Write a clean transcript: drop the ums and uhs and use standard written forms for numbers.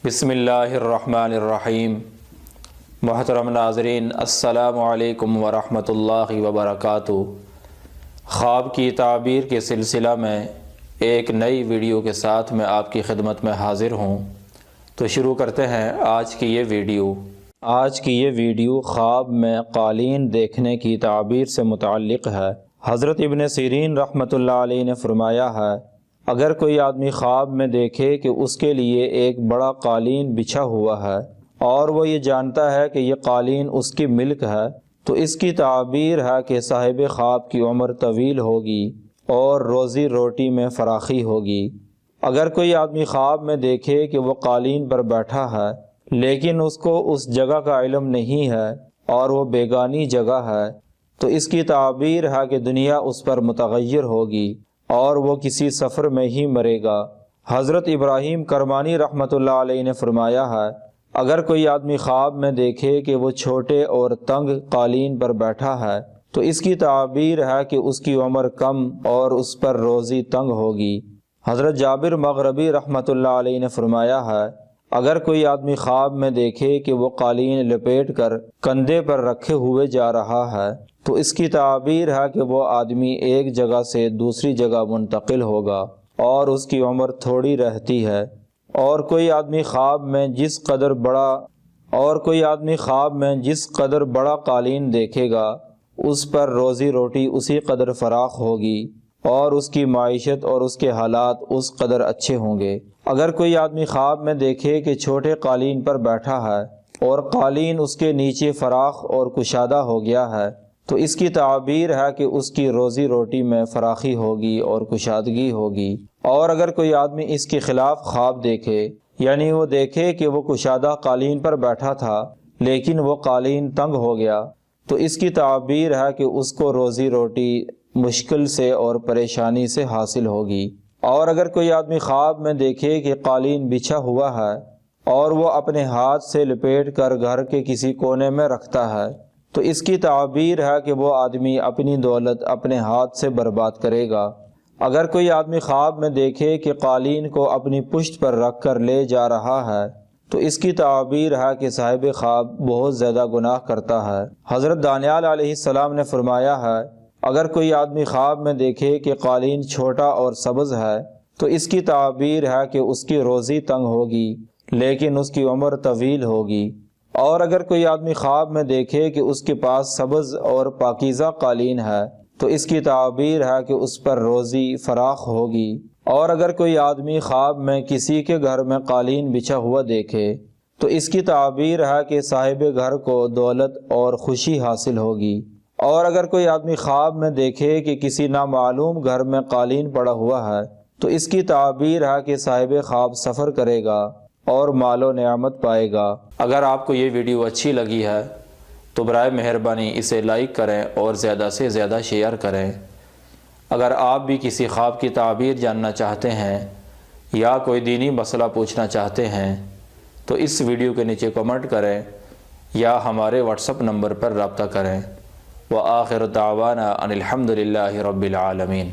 بسم اللہ الرحمن الرحیم۔ محترم ناظرین، السلام علیکم ورحمۃ اللہ وبرکاتہ۔ خواب کی تعبیر کے سلسلہ میں ایک نئی ویڈیو کے ساتھ میں آپ کی خدمت میں حاضر ہوں۔ تو شروع کرتے ہیں آج کی یہ ویڈیو۔ آج کی یہ ویڈیو خواب میں قالین دیکھنے کی تعبیر سے متعلق ہے۔ حضرت ابن سیرین رحمۃ اللہ علیہ نے فرمایا ہے، اگر کوئی آدمی خواب میں دیکھے کہ اس کے لیے ایک بڑا قالین بچھا ہوا ہے اور وہ یہ جانتا ہے کہ یہ قالین اس کی ملک ہے، تو اس کی تعبیر ہے کہ صاحب خواب کی عمر طویل ہوگی اور روزی روٹی میں فراخی ہوگی۔ اگر کوئی آدمی خواب میں دیکھے کہ وہ قالین پر بیٹھا ہے لیکن اس کو اس جگہ کا علم نہیں ہے اور وہ بیگانی جگہ ہے، تو اس کی تعبیر ہے کہ دنیا اس پر متغیر ہوگی اور وہ کسی سفر میں ہی مرے گا۔ حضرت ابراہیم کرمانی رحمۃ اللہ علیہ نے فرمایا ہے، اگر کوئی آدمی خواب میں دیکھے کہ وہ چھوٹے اور تنگ قالین پر بیٹھا ہے تو اس کی تعبیر ہے کہ اس کی عمر کم اور اس پر روزی تنگ ہوگی۔ حضرت جابر مغربی رحمۃ اللہ علیہ نے فرمایا ہے، اگر کوئی آدمی خواب میں دیکھے کہ وہ قالین لپیٹ کر کندھے پر رکھے ہوئے جا رہا ہے تو اس کی تعبیر ہے کہ وہ آدمی ایک جگہ سے دوسری جگہ منتقل ہوگا اور اس کی عمر تھوڑی رہتی ہے۔ اور کوئی آدمی خواب میں جس قدر بڑا قالین دیکھے گا اس پر روزی روٹی اسی قدر فراخ ہوگی اور اس کی معیشت اور اس کے حالات اس قدر اچھے ہوں گے۔ اگر کوئی آدمی خواب میں دیکھے کہ چھوٹے قالین پر بیٹھا ہے اور قالین اس کے نیچے فراخ اور کشادہ ہو گیا ہے تو اس کی تعبیر ہے کہ اس کی روزی روٹی میں فراخی ہوگی اور کشادگی ہوگی۔ اور اگر کوئی آدمی اس کے خلاف خواب دیکھے، یعنی وہ دیکھے کہ وہ کشادہ قالین پر بیٹھا تھا لیکن وہ قالین تنگ ہو گیا، تو اس کی تعبیر ہے کہ اس کو روزی روٹی مشکل سے اور پریشانی سے حاصل ہوگی۔ اور اگر کوئی آدمی خواب میں دیکھے کہ قالین بچھا ہوا ہے اور وہ اپنے ہاتھ سے لپیٹ کر گھر کے کسی کونے میں رکھتا ہے تو اس کی تعبیر ہے کہ وہ آدمی اپنی دولت اپنے ہاتھ سے برباد کرے گا۔ اگر کوئی آدمی خواب میں دیکھے کہ قالین کو اپنی پشت پر رکھ کر لے جا رہا ہے تو اس کی تعبیر ہے کہ صاحب خواب بہت زیادہ گناہ کرتا ہے۔ حضرت دانیال علیہ السلام نے فرمایا ہے، اگر کوئی آدمی خواب میں دیکھے کہ قالین چھوٹا اور سبز ہے تو اس کی تعبیر ہے کہ اس کی روزی تنگ ہوگی لیکن اس کی عمر طویل ہوگی۔ اور اگر کوئی آدمی خواب میں دیکھے کہ اس کے پاس سبز اور پاکیزہ قالین ہے تو اس کی تعبیر ہے کہ اس پر روزی فراخ ہوگی۔ اور اگر کوئی آدمی خواب میں کسی کے گھر میں قالین بچھا ہوا دیکھے تو اس کی تعبیر ہے کہ صاحب گھر کو دولت اور خوشی حاصل ہوگی۔ اور اگر کوئی آدمی خواب میں دیکھے کہ کسی نامعلوم گھر میں قالین پڑا ہوا ہے تو اس کی تعبیر ہے کہ صاحب خواب سفر کرے گا اور مال و نعمت پائے گا۔ اگر آپ کو یہ ویڈیو اچھی لگی ہے تو برائے مہربانی اسے لائک کریں اور زیادہ سے زیادہ شیئر کریں۔ اگر آپ بھی کسی خواب کی تعبیر جاننا چاہتے ہیں یا کوئی دینی مسئلہ پوچھنا چاہتے ہیں تو اس ویڈیو کے نیچے کمنٹ کریں یا ہمارے واٹس ایپ نمبر پر رابطہ کریں۔ وآخر دعوانا ان الحمد للہ رب العالمین۔